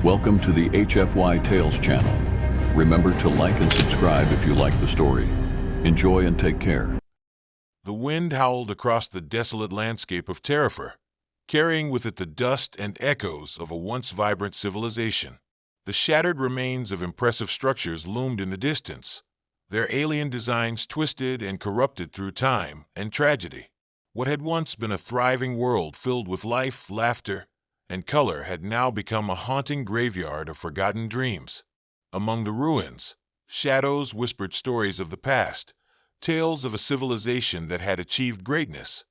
Welcome to the HFY Tales channel. Remember to like and subscribe if you like the story. Enjoy and take care. The wind howled across the desolate landscape of Terrifer, carrying with it the dust and echoes of a once vibrant civilization. The shattered remains of impressive structures loomed in the distance, their alien designs twisted and corrupted through time and tragedy. What had once been a thriving world filled with life, laughter, and color had now become a haunting graveyard of forgotten dreams. Among the ruins, shadows whispered stories of the past, tales of a civilization that had achieved greatness,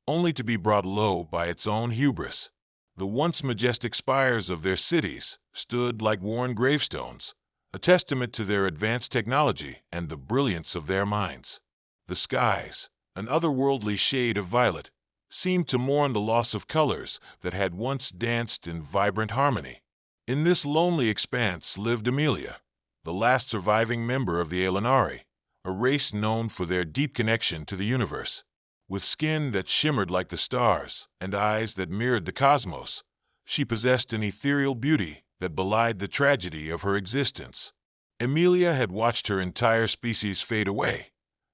only to be brought low by its own hubris. The once majestic spires of their cities stood like worn gravestones, a testament to their advanced technology and the brilliance of their minds. The skies, an otherworldly shade of violet, seemed to mourn the loss of colors that had once danced in vibrant harmony. In this lonely expanse lived Amelia, the last surviving member of the Aelinari, a race known for their deep connection to the universe. With skin that shimmered like the stars and eyes that mirrored the cosmos, she possessed an ethereal beauty that belied the tragedy of her existence. Amelia had watched her entire species fade away,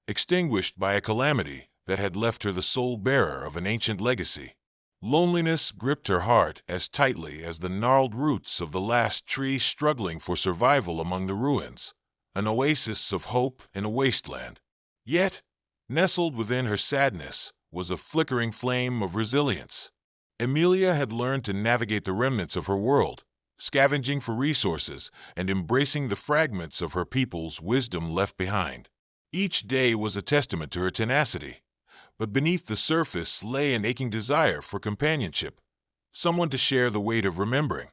extinguished by a calamity that had left her the sole bearer of an ancient legacy. Loneliness gripped her heart as tightly as the gnarled roots of the last tree struggling for survival among the ruins, an oasis of hope in a wasteland. Yet, nestled within her sadness was a flickering flame of resilience. Amelia had learned to navigate the remnants of her world, scavenging for resources and embracing the fragments of her people's wisdom left behind. Each day was a testament to her tenacity, but beneath the surface lay an aching desire for companionship, someone to share the weight of remembering,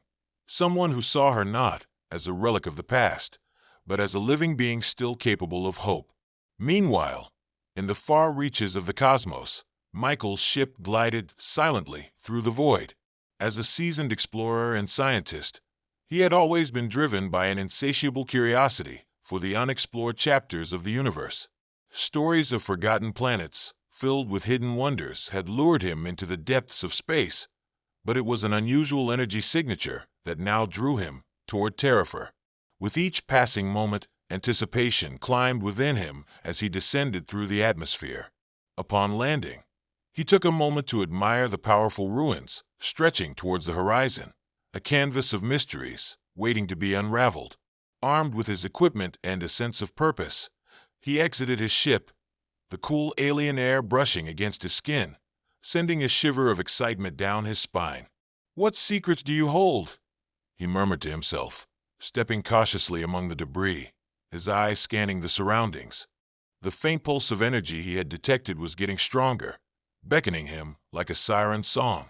someone who saw her not as a relic of the past, but as a living being still capable of hope. Meanwhile, in the far reaches of the cosmos, Michael's ship glided silently through the void. As a seasoned explorer and scientist, he had always been driven by an insatiable curiosity for the unexplored chapters of the universe. Stories of forgotten planets, filled with hidden wonders, had lured him into the depths of space, but it was an unusual energy signature that now drew him toward Terrifer. With each passing moment, anticipation climbed within him as he descended through the atmosphere. Upon landing, he took a moment to admire the powerful ruins stretching towards the horizon, a canvas of mysteries waiting to be unraveled. Armed with his equipment and a sense of purpose, he exited his ship, the cool alien air brushing against his skin, sending a shiver of excitement down his spine. "What secrets do you hold?" he murmured to himself, stepping cautiously among the debris, his eyes scanning the surroundings. The faint pulse of energy he had detected was getting stronger, beckoning him like a siren's song.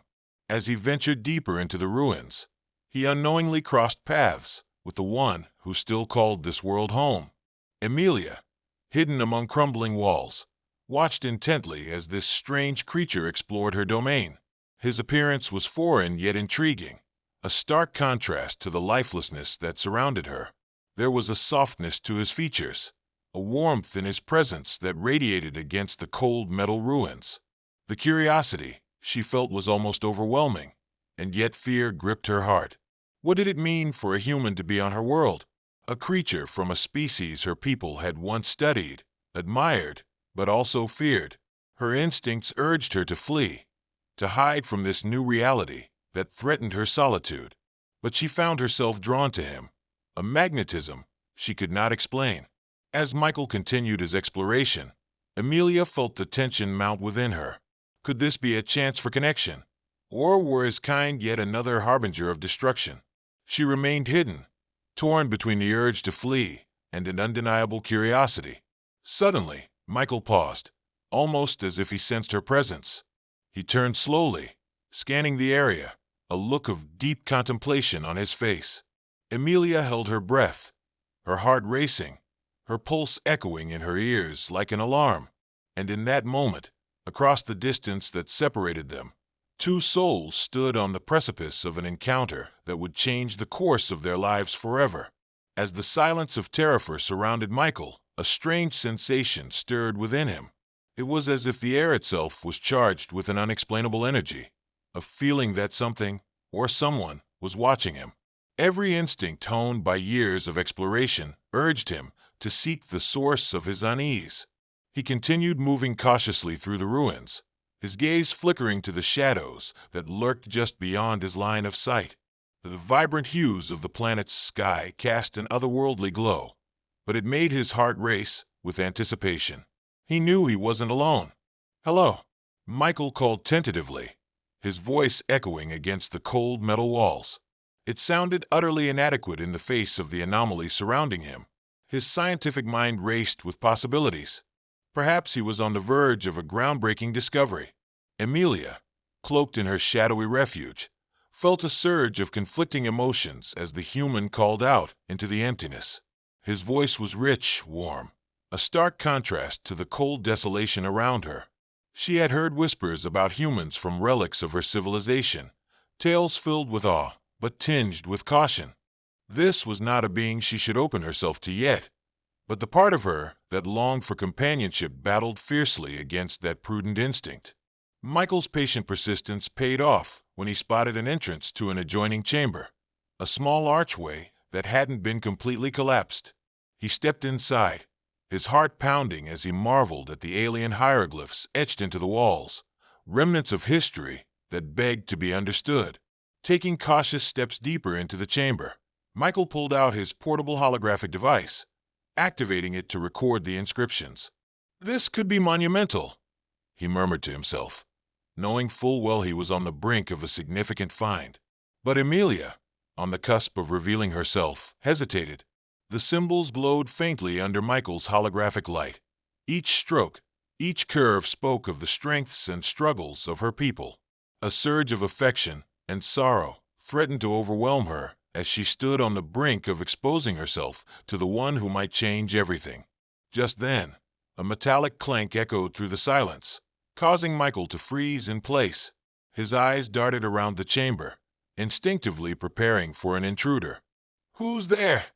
As he ventured deeper into the ruins, he unknowingly crossed paths with the one who still called this world home. Amelia, hidden among crumbling walls, watched intently as this strange creature explored her domain. His appearance was foreign yet intriguing, a stark contrast to the lifelessness that surrounded her. There was a softness to his features, a warmth in his presence that radiated against the cold metal ruins. The curiosity she felt was almost overwhelming, and yet fear gripped her heart. What did it mean for a human to be on her world? A creature from a species her people had once studied, admired, but also feared. Her instincts urged her to flee, to hide from this new reality that threatened her solitude. But she found herself drawn to him, a magnetism she could not explain. As Michael continued his exploration, Amelia felt the tension mount within her. Could this be a chance for connection? Or were his kind yet another harbinger of destruction? She remained hidden, torn between the urge to flee and an undeniable curiosity. Suddenly, Michael paused, almost as if he sensed her presence. He turned slowly, scanning the area, a look of deep contemplation on his face. Amelia held her breath, her heart racing, her pulse echoing in her ears like an alarm. And in that moment, across the distance that separated them, two souls stood on the precipice of an encounter that would change the course of their lives forever. As the silence of Terrifer surrounded Michael, a strange sensation stirred within him. It was as if the air itself was charged with an unexplainable energy, a feeling that something, or someone, was watching him. Every instinct honed by years of exploration urged him to seek the source of his unease. He continued moving cautiously through the ruins, his gaze flickering to the shadows that lurked just beyond his line of sight. The vibrant hues of the planet's sky cast an otherworldly glow, but it made his heart race with anticipation. He knew he wasn't alone. "Hello," Michael called tentatively, his voice echoing against the cold metal walls. It sounded utterly inadequate in the face of the anomaly surrounding him. His scientific mind raced with possibilities. Perhaps he was on the verge of a groundbreaking discovery. Amelia, cloaked in her shadowy refuge, felt a surge of conflicting emotions as the human called out into the emptiness. His voice was rich, warm, a stark contrast to the cold desolation around her. She had heard whispers about humans from relics of her civilization, tales filled with awe, but tinged with caution. This was not a being she should open herself to yet, but the part of her that longed for companionship battled fiercely against that prudent instinct. Michael's patient persistence paid off when he spotted an entrance to an adjoining chamber, a small archway that hadn't been completely collapsed. He stepped inside, his heart pounding as he marveled at the alien hieroglyphs etched into the walls, remnants of history that begged to be understood. Taking cautious steps deeper into the chamber, Michael pulled out his portable holographic device, activating it to record the inscriptions. "This could be monumental," he murmured to himself, knowing full well he was on the brink of a significant find. But Amelia, on the cusp of revealing herself, hesitated. The symbols glowed faintly under Michael's holographic light. Each stroke, each curve spoke of the strengths and struggles of her people. A surge of affection and sorrow threatened to overwhelm her as she stood on the brink of exposing herself to the one who might change everything. Just then, a metallic clank echoed through the silence, causing Michael to freeze in place. His eyes darted around the chamber, instinctively preparing for an intruder. "Who's there?"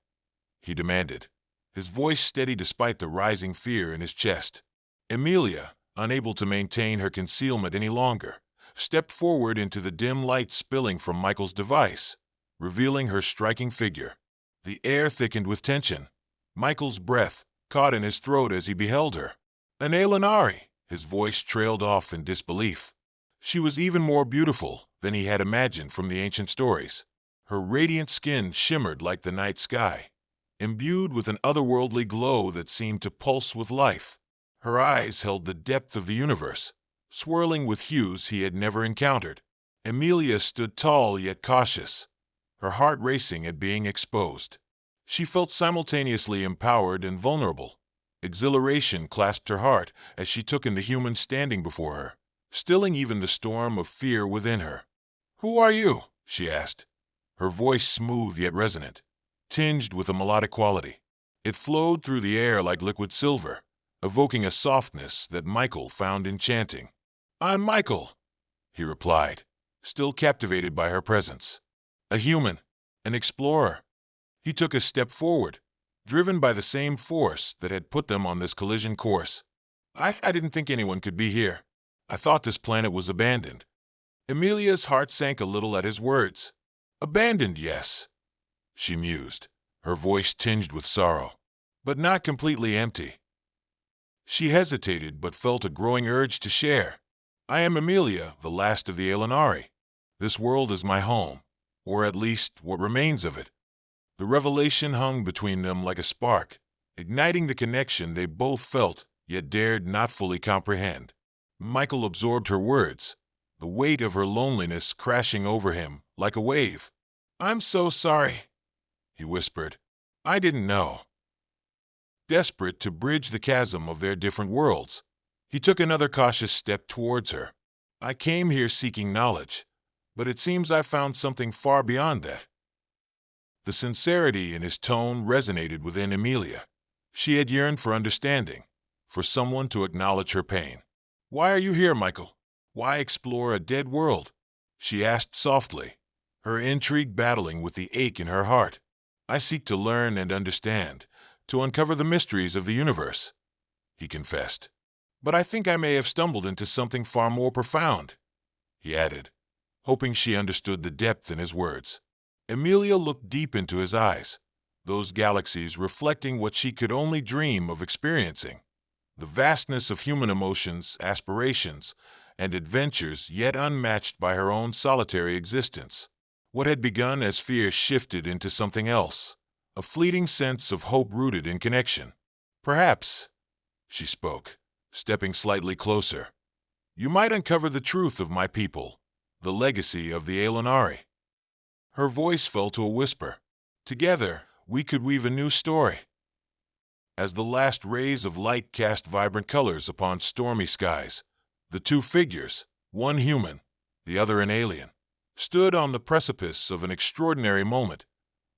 he demanded, his voice steady despite the rising fear in his chest. Amelia, unable to maintain her concealment any longer, stepped forward into the dim light spilling from Michael's device, revealing her striking figure. The air thickened with tension. Michael's breath caught in his throat as he beheld her. "An Elenari," his voice trailed off in disbelief. She was even more beautiful than he had imagined from the ancient stories. Her radiant skin shimmered like the night sky, imbued with an otherworldly glow that seemed to pulse with life. Her eyes held the depth of the universe, swirling with hues he had never encountered. Amelia stood tall yet cautious, her heart racing at being exposed. She felt simultaneously empowered and vulnerable. Exhilaration clasped her heart as she took in the human standing before her, stilling even the storm of fear within her. "Who are you?" she asked, her voice smooth yet resonant, tinged with a melodic quality. It flowed through the air like liquid silver, evoking a softness that Michael found enchanting. "I'm Michael," he replied, still captivated by her presence. "A human, an explorer." He took a step forward, driven by the same force that had put them on this collision course. I didn't think anyone could be here. I thought this planet was abandoned." Amelia's heart sank a little at his words. "Abandoned, yes," she mused, her voice tinged with sorrow, "but not completely empty." She hesitated but felt a growing urge to share. "I am Amelia, the last of the Elenari. This world is my home, or at least what remains of it." The revelation hung between them like a spark, igniting the connection they both felt yet dared not fully comprehend. Michael absorbed her words, the weight of her loneliness crashing over him like a wave. "I'm so sorry," he whispered. "I didn't know." Desperate to bridge the chasm of their different worlds, he took another cautious step towards her. "I came here seeking knowledge, but it seems I found something far beyond that." The sincerity in his tone resonated within Amelia. She had yearned for understanding, for someone to acknowledge her pain. "Why are you here, Michael? Why explore a dead world?" she asked softly, her intrigue battling with the ache in her heart. "I seek to learn and understand, to uncover the mysteries of the universe," he confessed. "But I think I may have stumbled into something far more profound," he added, hoping she understood the depth in his words. Emilia looked deep into his eyes, those galaxies reflecting what she could only dream of experiencing. The vastness of human emotions, aspirations, and adventures yet unmatched by her own solitary existence. What had begun as fear shifted into something else, a fleeting sense of hope rooted in connection. Perhaps, she spoke, stepping slightly closer, you might uncover the truth of my people, the legacy of the Aelinari. Her voice fell to a whisper. Together, we could weave a new story. As the last rays of light cast vibrant colors upon stormy skies, the two figures, one human, the other an alien, stood on the precipice of an extraordinary moment,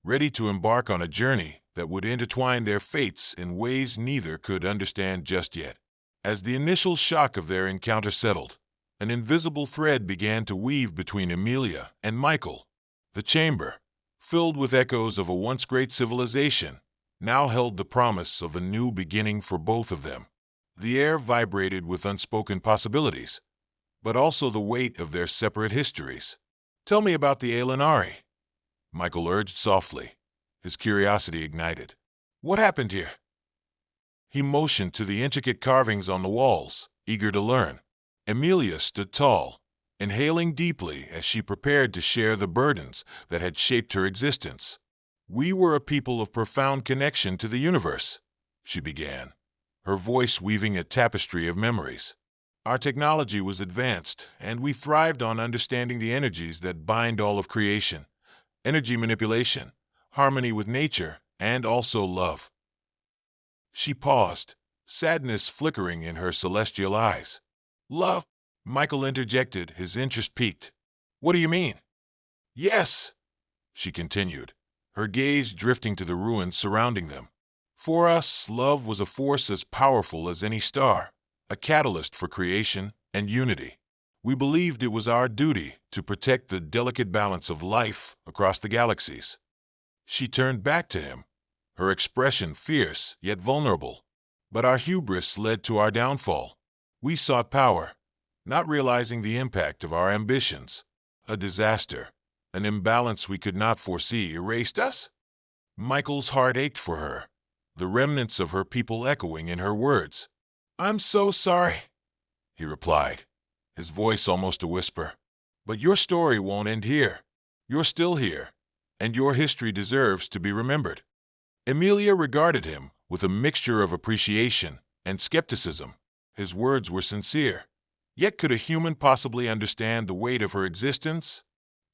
ready to embark on a journey that would intertwine their fates in ways neither could understand just yet. As the initial shock of their encounter settled, an invisible thread began to weave between Emilia and Michael. The chamber, filled with echoes of a once great civilization, now held the promise of a new beginning for both of them. The air vibrated with unspoken possibilities, but also the weight of their separate histories. Tell me about the Aelinari, Michael urged softly, his curiosity ignited. What happened here? He motioned to the intricate carvings on the walls, eager to learn. Emilia stood tall, inhaling deeply as she prepared to share the burdens that had shaped her existence. We were a people of profound connection to the universe, she began, her voice weaving a tapestry of memories. Our technology was advanced, and we thrived on understanding the energies that bind all of creation, energy manipulation, harmony with nature, and also love. She paused, sadness flickering in her celestial eyes. Love? Michael interjected, his interest piqued. What do you mean? Yes, she continued, her gaze drifting to the ruins surrounding them. For us, love was a force as powerful as any star, a catalyst for creation and unity. We believed it was our duty to protect the delicate balance of life across the galaxies. She turned back to him, her expression fierce yet vulnerable. But our hubris led to our downfall. We sought power, not realizing the impact of our ambitions. A disaster, an imbalance we could not foresee erased us. Michael's heart ached for her, the remnants of her people echoing in her words. I'm so sorry, he replied, his voice almost a whisper. But your story won't end here. You're still here, and your history deserves to be remembered. Emilia regarded him with a mixture of appreciation and skepticism. His words were sincere. Yet could a human possibly understand the weight of her existence?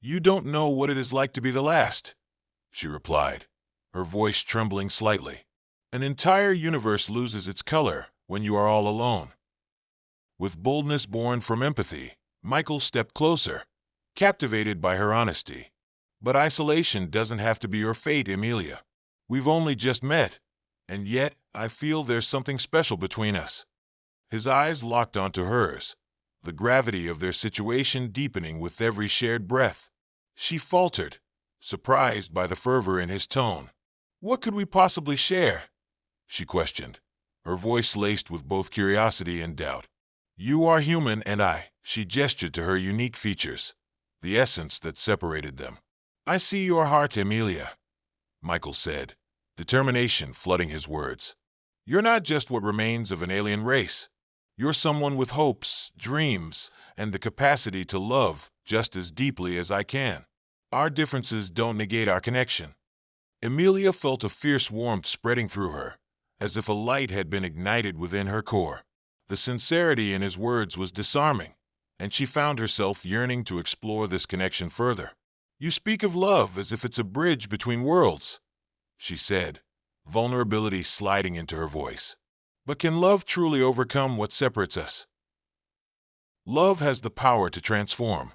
You don't know what it is like to be the last, she replied, her voice trembling slightly. An entire universe loses its color when you are all alone. With boldness born from empathy, Michael stepped closer, captivated by her honesty. But isolation doesn't have to be your fate, Emilia. We've only just met, and yet I feel there's something special between us. His eyes locked onto hers, the gravity of their situation deepening with every shared breath. She faltered, surprised by the fervor in his tone. What could we possibly share? She questioned, her voice laced with both curiosity and doubt. You are human and she gestured to her unique features, the essence that separated them. I see your heart, Emilia, Michael said, determination flooding his words. You're not just what remains of an alien race. You're someone with hopes, dreams, and the capacity to love just as deeply as I can. Our differences don't negate our connection. Emilia felt a fierce warmth spreading through her, as if a light had been ignited within her core. The sincerity in his words was disarming, and she found herself yearning to explore this connection further. You speak of love as if it's a bridge between worlds, she said, vulnerability sliding into her voice. But can love truly overcome what separates us? Love has the power to transform,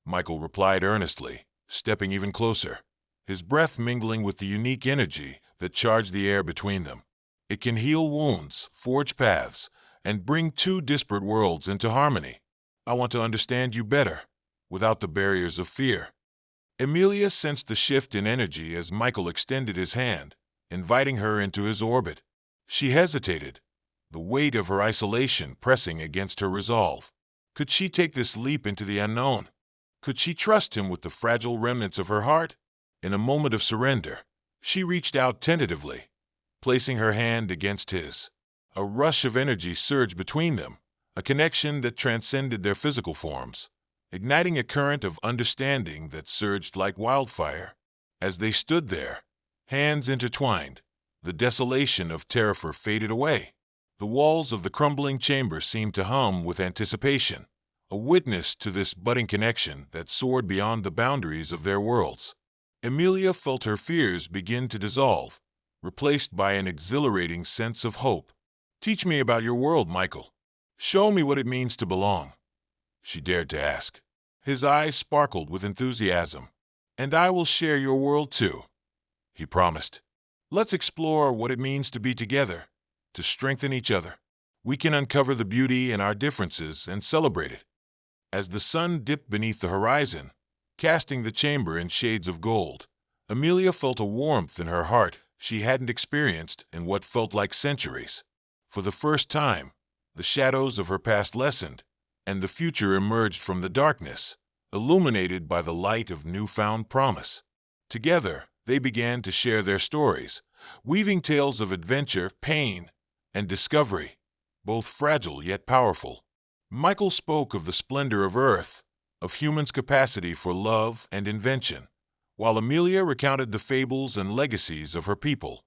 Michael replied earnestly, stepping even closer, his breath mingling with the unique energy that charged the air between them. It can heal wounds, forge paths, and bring two disparate worlds into harmony. I want to understand you better, without the barriers of fear. Emilia sensed the shift in energy as Michael extended his hand, inviting her into his orbit. She hesitated, the weight of her isolation pressing against her resolve. Could she take this leap into the unknown? Could she trust him with the fragile remnants of her heart? In a moment of surrender, she reached out tentatively, placing her hand against his. A rush of energy surged between them, a connection that transcended their physical forms, igniting a current of understanding that surged like wildfire. As they stood there, hands intertwined, the desolation of Terrafor faded away. The walls of the crumbling chamber seemed to hum with anticipation, a witness to this budding connection that soared beyond the boundaries of their worlds. Amelia felt her fears begin to dissolve, replaced by an exhilarating sense of hope. "Teach me about your world, Michael. Show me what it means to belong," she dared to ask. His eyes sparkled with enthusiasm. "And I will share your world too," he promised. "Let's explore what it means to be together, to strengthen each other. We can uncover the beauty in our differences and celebrate it." As the sun dipped beneath the horizon, casting the chamber in shades of gold, Amelia felt a warmth in her heart she hadn't experienced in what felt like centuries. For the first time, the shadows of her past lessened, and the future emerged from the darkness, illuminated by the light of newfound promise. Together, they began to share their stories, weaving tales of adventure, pain, and discovery, both fragile yet powerful. Michael spoke of the splendor of Earth, of humans' capacity for love and invention, while Amelia recounted the fables and legacies of her people.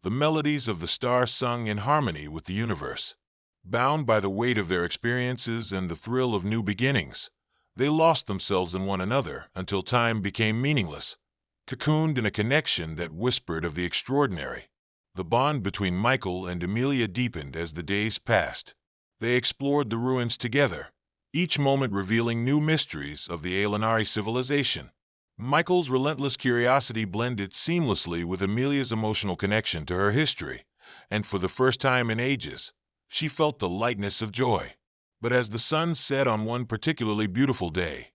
The melodies of the stars sung in harmony with the universe. Bound by the weight of their experiences and the thrill of new beginnings, they lost themselves in one another until time became meaningless, cocooned in a connection that whispered of the extraordinary. The bond between Michael and Amelia deepened as the days passed. They explored the ruins together, each moment revealing new mysteries of the Aelinari civilization. Michael's relentless curiosity blended seamlessly with Amelia's emotional connection to her history, and for the first time in ages, she felt the lightness of joy. But as the sun set on one particularly beautiful day,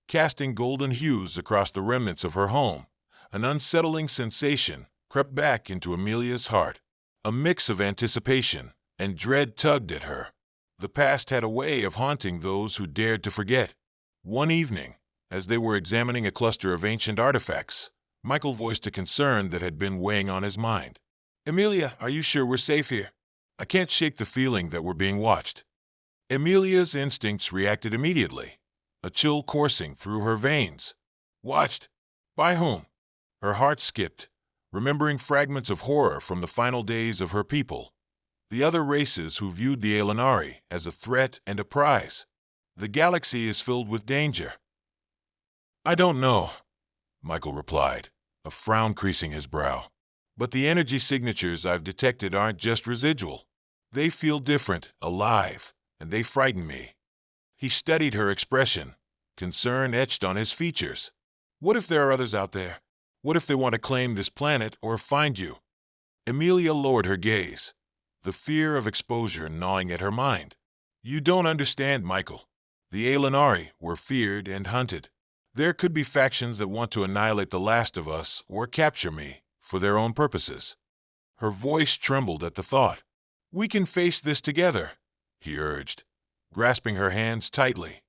casting golden hues across the remnants of her home, an unsettling sensation crept back into Amelia's heart. A mix of anticipation and dread tugged at her. The past had a way of haunting those who dared to forget. One evening, as they were examining a cluster of ancient artifacts, Michael voiced a concern that had been weighing on his mind. "Amelia, are you sure we're safe here? I can't shake the feeling that we're being watched." Amelia's instincts reacted immediately, a chill coursing through her veins. Watched? By whom? Her heart skipped, remembering fragments of horror from the final days of her people. The other races who viewed the Aelinari as a threat and a prize. The galaxy is filled with danger. "I don't know," Michael replied, a frown creasing his brow. "But the energy signatures I've detected aren't just residual. They feel different, alive, and they frighten me." He studied her expression, concern etched on his features. "What if there are others out there? What if they want to claim this planet or find you?" Amelia lowered her gaze, the fear of exposure gnawing at her mind. "You don't understand, Michael. The Aelinari were feared and hunted. There could be factions that want to annihilate the last of us or capture me for their own purposes." Her voice trembled at the thought. "We can face this together," he urged, grasping her hands tightly,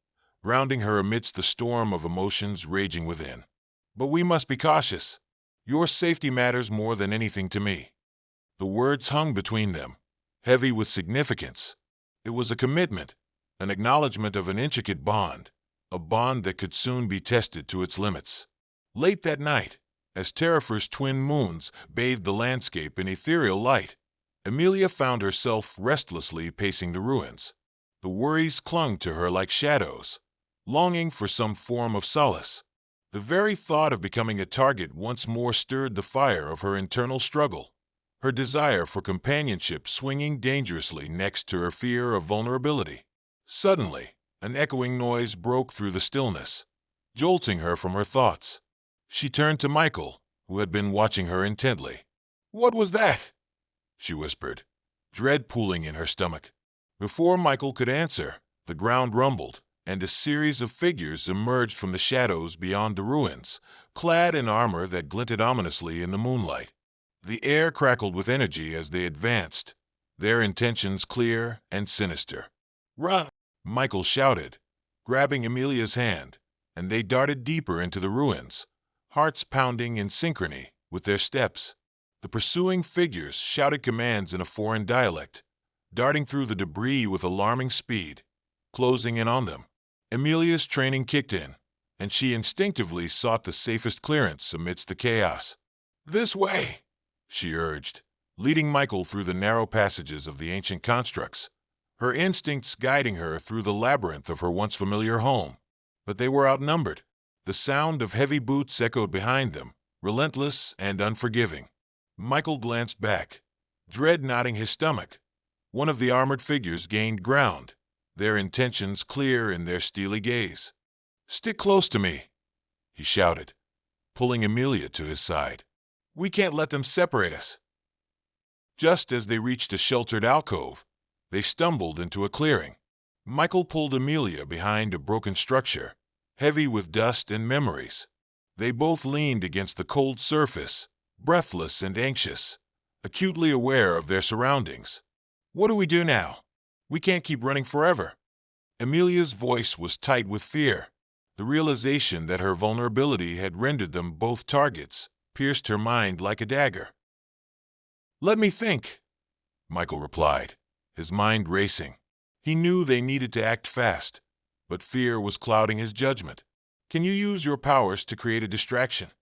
grounding her amidst the storm of emotions raging within. "But we must be cautious. Your safety matters more than anything to me." The words hung between them, heavy with significance. It was a commitment, an acknowledgement of an intricate bond, a bond that could soon be tested to its limits. Late that night, as Terrafor's twin moons bathed the landscape in ethereal light, Amelia found herself restlessly pacing the ruins. The worries clung to her like shadows, longing for some form of solace. The very thought of becoming a target once more stirred the fire of her internal struggle, her desire for companionship swinging dangerously next to her fear of vulnerability. Suddenly, an echoing noise broke through the stillness, jolting her from her thoughts. She turned to Michael, who had been watching her intently. "What was that?" she whispered, dread pooling in her stomach. Before Michael could answer, the ground rumbled, and a series of figures emerged from the shadows beyond the ruins, clad in armor that glinted ominously in the moonlight. The air crackled with energy as they advanced, their intentions clear and sinister. "Run!" Michael shouted, grabbing Amelia's hand, and they darted deeper into the ruins, hearts pounding in synchrony with their steps. The pursuing figures shouted commands in a foreign dialect, darting through the debris with alarming speed, closing in on them. Amelia's training kicked in, and she instinctively sought the safest clearance amidst the chaos. "This way," she urged, leading Michael through the narrow passages of the ancient constructs, her instincts guiding her through the labyrinth of her once familiar home. But they were outnumbered. The sound of heavy boots echoed behind them, relentless and unforgiving. Michael glanced back, dread knotting his stomach. One of the armored figures gained ground, their intentions clear in their steely gaze. "Stick close to me," he shouted, pulling Amelia to his side. "We can't let them separate us." Just as they reached a sheltered alcove, they stumbled into a clearing. Michael pulled Amelia behind a broken structure, heavy with dust and memories. They both leaned against the cold surface, breathless and anxious, acutely aware of their surroundings. "What do we do now? We can't keep running forever." Amelia's voice was tight with fear. The realization that her vulnerability had rendered them both targets pierced her mind like a dagger. "Let me think," Michael replied, his mind racing. He knew they needed to act fast, but fear was clouding his judgment. "Can you use your powers to create a distraction?"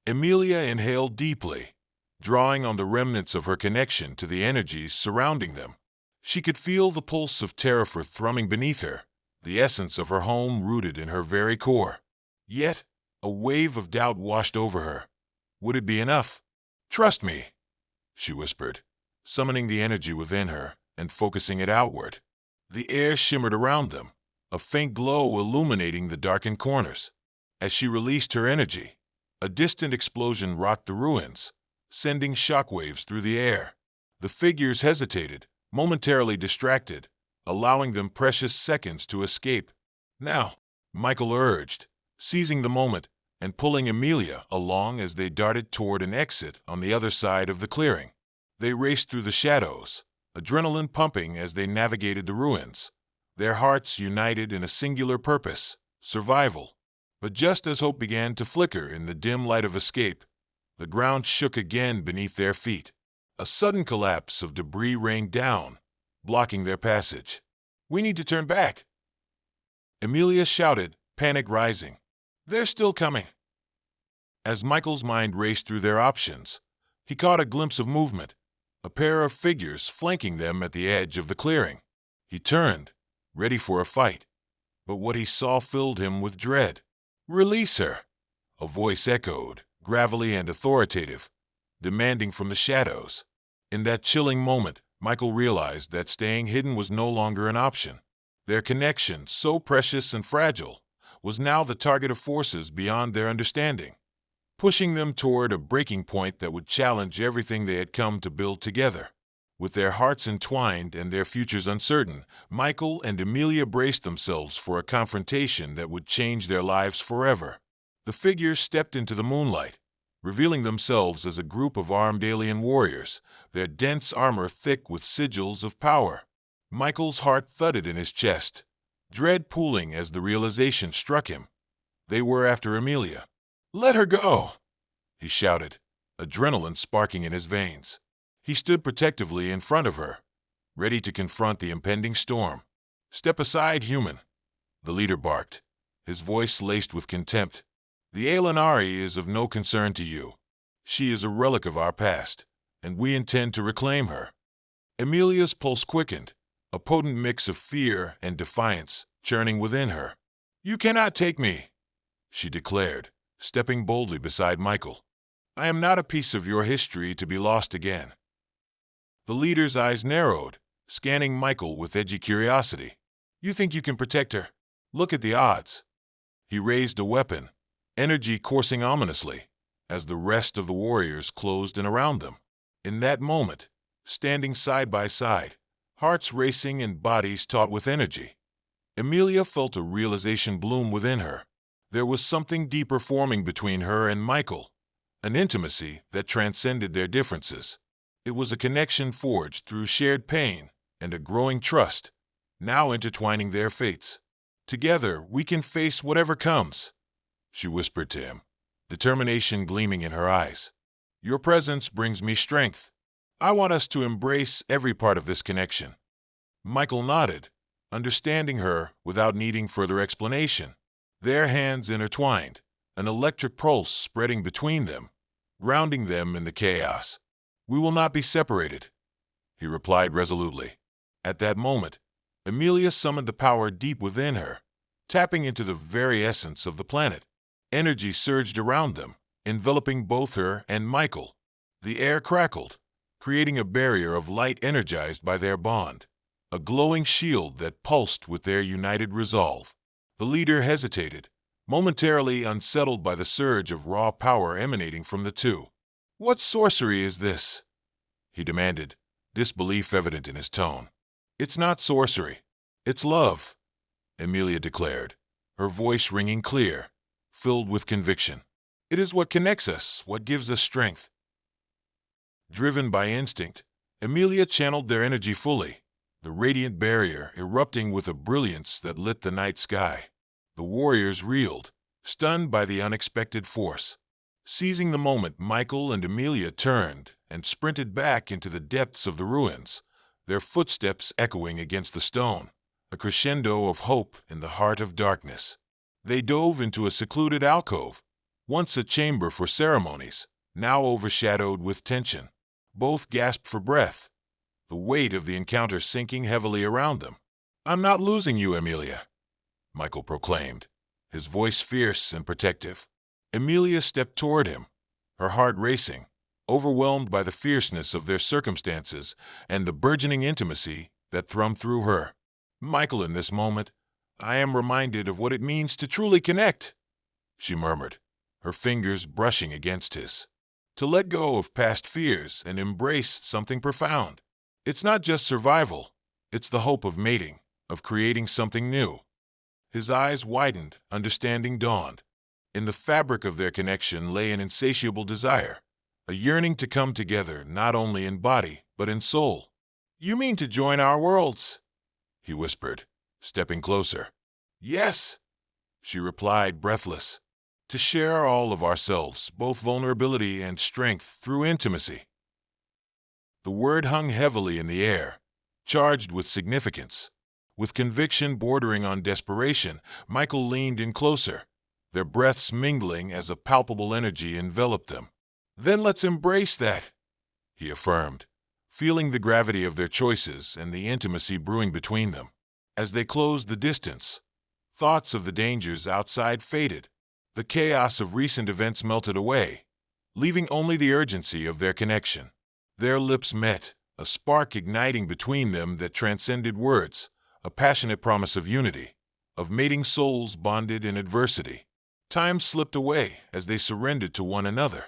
Amelia inhaled deeply, drawing on the remnants of her connection to the energies surrounding them. She could feel the pulse of Terrafor thrumming beneath her, the essence of her home rooted in her very core. Yet, a wave of doubt washed over her. Would it be enough? "Trust me," she whispered, summoning the energy within her and focusing it outward. The air shimmered around them, a faint glow illuminating the darkened corners. As she released her energy, a distant explosion rocked the ruins, sending shockwaves through the air. The figures hesitated, momentarily distracted, allowing them precious seconds to escape. "Now," Michael urged, seizing the moment and pulling Amelia along as they darted toward an exit on the other side of the clearing. They raced through the shadows, adrenaline pumping as they navigated the ruins, their hearts united in a singular purpose: survival. But just as hope began to flicker in the dim light of escape, the ground shook again beneath their feet. A sudden collapse of debris rained down, blocking their passage. "We need to turn back," Amelia shouted, panic rising. "They're still coming." As Michael's mind raced through their options, he caught a glimpse of movement, a pair of figures flanking them at the edge of the clearing. He turned, ready for a fight, but what he saw filled him with dread. "Release her," a voice echoed, gravelly and authoritative, demanding from the shadows. In that chilling moment, Michael realized that staying hidden was no longer an option. Their connection, so precious and fragile, was now the target of forces beyond their understanding, pushing them toward a breaking point that would challenge everything they had come to build together. With their hearts entwined and their futures uncertain, Michael and Amelia braced themselves for a confrontation that would change their lives forever. The figures stepped into the moonlight, revealing themselves as a group of armed alien warriors, their dense armor thick with sigils of power. Michael's heart thudded in his chest, dread pooling as the realization struck him. They were after Amelia. "Let her go!" he shouted, adrenaline sparking in his veins. He stood protectively in front of her, ready to confront the impending storm. "Step aside, human," the leader barked, his voice laced with contempt. "The Aelinari is of no concern to you. She is a relic of our past, and we intend to reclaim her." Amelia's pulse quickened, a potent mix of fear and defiance churning within her. "You cannot take me," she declared, stepping boldly beside Michael. "I am not a piece of your history to be lost again." The leader's eyes narrowed, scanning Michael with edgy curiosity. "You think you can protect her? Look at the odds." He raised a weapon, energy coursing ominously, as the rest of the warriors closed in around them. In that moment, standing side by side, hearts racing and bodies taut with energy, Amelia felt a realization bloom within her. There was something deeper forming between her and Michael, an intimacy that transcended their differences. It was a connection forged through shared pain and a growing trust, now intertwining their fates. "Together, we can face whatever comes," she whispered to him, determination gleaming in her eyes. Your presence brings me strength. I want us to embrace every part of this connection. Michael nodded, understanding her without needing further explanation. Their hands intertwined, an electric pulse spreading between them, grounding them in the chaos. We will not be separated, he replied resolutely. At that moment, Amelia summoned the power deep within her, tapping into the very essence of the planet. Energy surged around them, enveloping both her and Michael. The air crackled, creating a barrier of light energized by their bond, a glowing shield that pulsed with their united resolve. The leader hesitated, momentarily unsettled by the surge of raw power emanating from the two. "What sorcery is this?" he demanded, disbelief evident in his tone. "It's not sorcery. It's love," Amelia declared, her voice ringing clear, filled with conviction. "It is what connects us, what gives us strength." Driven by instinct, Amelia channeled their energy fully, the radiant barrier erupting with a brilliance that lit the night sky. The warriors reeled, stunned by the unexpected force. Seizing the moment, Michael and Amelia turned and sprinted back into the depths of the ruins, their footsteps echoing against the stone, a crescendo of hope in the heart of darkness. They dove into a secluded alcove, once a chamber for ceremonies, now overshadowed with tension. Both gasped for breath, the weight of the encounter sinking heavily around them. "I'm not losing you, Amelia," Michael proclaimed, his voice fierce and protective. Amelia stepped toward him, her heart racing, overwhelmed by the fierceness of their circumstances and the burgeoning intimacy that thrummed through her. "Michael, in this moment, I am reminded of what it means to truly connect," she murmured, her fingers brushing against his. "To let go of past fears and embrace something profound. It's not just survival, it's the hope of mating, of creating something new." His eyes widened, understanding dawned. In the fabric of their connection lay an insatiable desire, a yearning to come together not only in body, but in soul. "You mean to join our worlds?" he whispered, stepping closer. "Yes," she replied, breathless. "To share all of ourselves, both vulnerability and strength, through intimacy." The word hung heavily in the air, charged with significance. With conviction bordering on desperation, Michael leaned in closer, their breaths mingling as a palpable energy enveloped them. "Then let's embrace that," he affirmed, feeling the gravity of their choices and the intimacy brewing between them. As they closed the distance, thoughts of the dangers outside faded. The chaos of recent events melted away, leaving only the urgency of their connection. Their lips met, a spark igniting between them that transcended words, a passionate promise of unity, of mating souls bonded in adversity. Time slipped away as they surrendered to one another,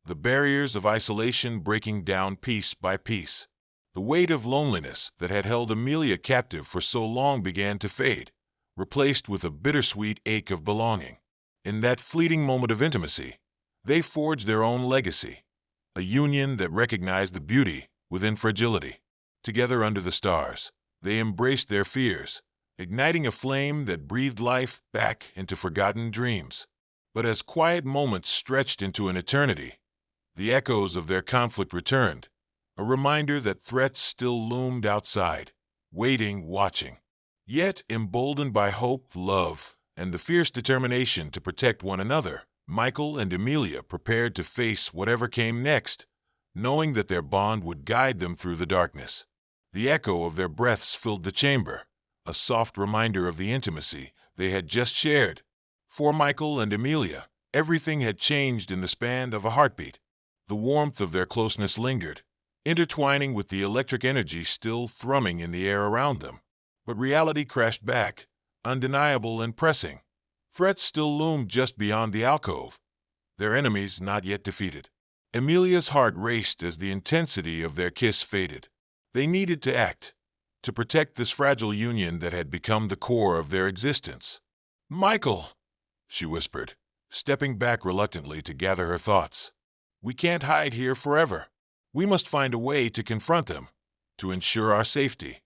the barriers of isolation breaking down piece by piece. The weight of loneliness that had held Amelia captive for so long began to fade, replaced with a bittersweet ache of belonging. In that fleeting moment of intimacy, they forged their own legacy, a union that recognized the beauty within fragility. Together under the stars, they embraced their fears, igniting a flame that breathed life back into forgotten dreams. But as quiet moments stretched into an eternity, the echoes of their conflict returned, a reminder that threats still loomed outside, waiting, watching. Yet, emboldened by hope, love, and the fierce determination to protect one another, Michael and Amelia prepared to face whatever came next, knowing that their bond would guide them through the darkness. The echo of their breaths filled the chamber, a soft reminder of the intimacy they had just shared. For Michael and Amelia, everything had changed in the span of a heartbeat. The warmth of their closeness lingered, intertwining with the electric energy still thrumming in the air around them. But reality crashed back, undeniable and pressing. Threats still loomed just beyond the alcove, their enemies not yet defeated. Amelia's heart raced as the intensity of their kiss faded. They needed to act, to protect this fragile union that had become the core of their existence. "Michael," she whispered, stepping back reluctantly to gather her thoughts. "We can't hide here forever. We must find a way to confront them, to ensure our safety."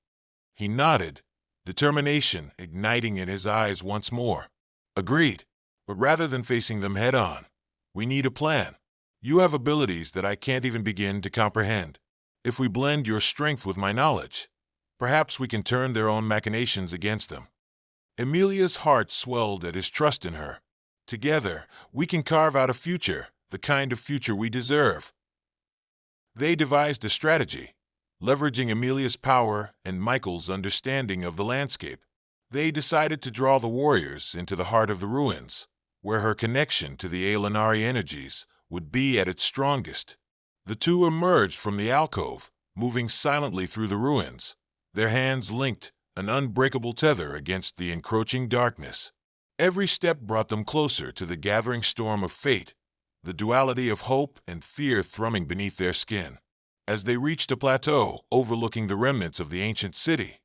He nodded, determination igniting in his eyes once more. "Agreed." But rather than facing them head-on, We need a plan. You have abilities that I can't even begin to comprehend. If we blend your strength with my knowledge, perhaps we can turn their own machinations against them." Emilia's heart swelled at his trust in her. Together, we can carve out a future, the kind of future we deserve. They devised a strategy, leveraging Emilia's power and Michael's understanding of the landscape. They decided to draw the warriors into the heart of the ruins, where her connection to the Aelinari energies would be at its strongest. The two emerged from the alcove, moving silently through the ruins, their hands linked, an unbreakable tether against the encroaching darkness. Every step brought them closer to the gathering storm of fate, the duality of hope and fear thrumming beneath their skin. As they reached a plateau overlooking the remnants of the ancient city,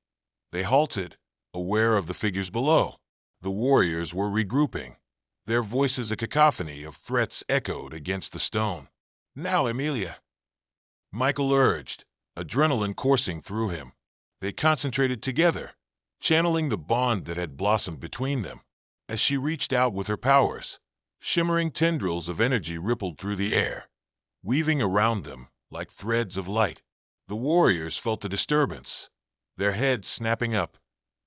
they halted, aware of the figures below. The warriors were regrouping, their voices a cacophony of threats echoed against the stone. "Now, Emilia," Michael urged, adrenaline coursing through him. They concentrated together, channeling the bond that had blossomed between them. As she reached out with her powers, shimmering tendrils of energy rippled through the air, weaving around them like threads of light. The warriors felt the disturbance, their heads snapping up,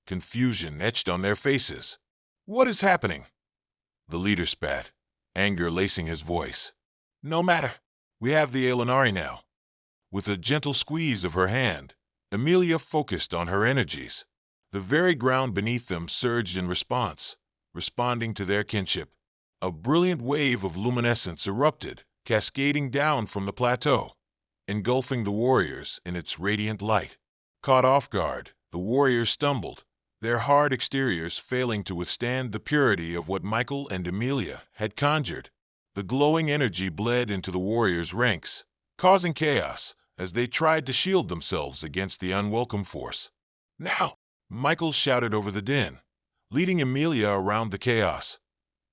confusion etched on their faces. "What is happening?" The leader spat, anger lacing his voice. "No matter. We have the Aelinari now." With a gentle squeeze of her hand, Emilia focused on her energies. The very ground beneath them surged in response, responding to their kinship. A brilliant wave of luminescence erupted, cascading down from the plateau, engulfing the warriors in its radiant light. Caught off guard, the warriors stumbled, their hard exteriors failing to withstand the purity of what Michael and Emilia had conjured. The glowing energy bled into the warriors' ranks, causing chaos as they tried to shield themselves against the unwelcome force. "Now!" Michael shouted over the din, leading Emilia around the chaos,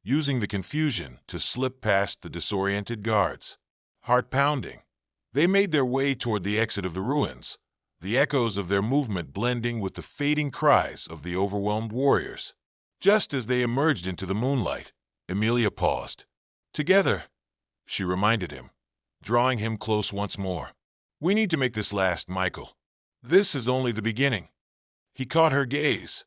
using the confusion to slip past the disoriented guards. Heart pounding, they made their way toward the exit of the ruins, the echoes of their movement blending with the fading cries of the overwhelmed warriors. Just as they emerged into the moonlight, Emilia paused. "Together," she reminded him, drawing him close once more. "We need to make this last, Michael. This is only the beginning." He caught her gaze,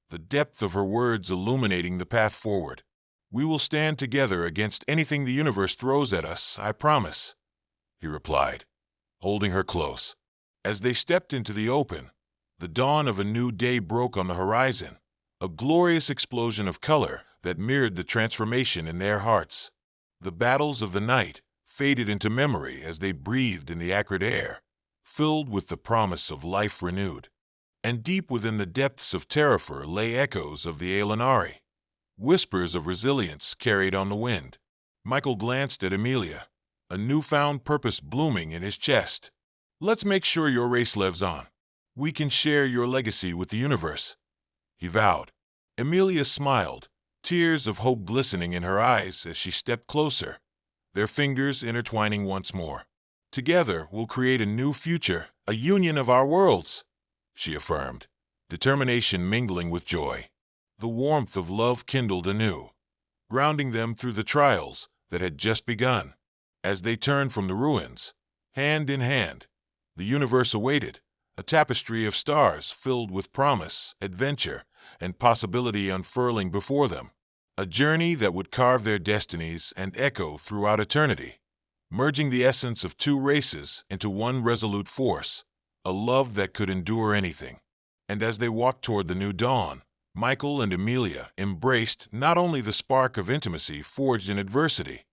the depth of her words illuminating the path forward. "We will stand together against anything the universe throws at us, I promise," he replied, holding her close. As they stepped into the open, the dawn of a new day broke on the horizon, a glorious explosion of color that mirrored the transformation in their hearts. The battles of the night faded into memory as they breathed in the acrid air, filled with the promise of life renewed. And deep within the depths of Terrafer lay echoes of the Aelinari, whispers of resilience carried on the wind. Michael glanced at Emilia, a newfound purpose blooming in his chest. "Let's make sure your race lives on. We can share your legacy with the universe," he vowed. Emilia smiled, tears of hope glistening in her eyes as she stepped closer, their fingers intertwining once more. "Together we'll create a new future, a union of our worlds," she affirmed, determination mingling with joy. The warmth of love kindled anew, grounding them through the trials that had just begun. As they turned from the ruins, hand in hand, the universe awaited, a tapestry of stars filled with promise, adventure, and possibility unfurling before them. A journey that would carve their destinies and echo throughout eternity, merging the essence of two races into one resolute force, a love that could endure anything. And as they walked toward the new dawn, Michael and Emilia embraced not only the spark of intimacy forged in adversity,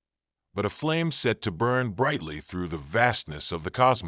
but a flame set to burn brightly through the vastness of the cosmos.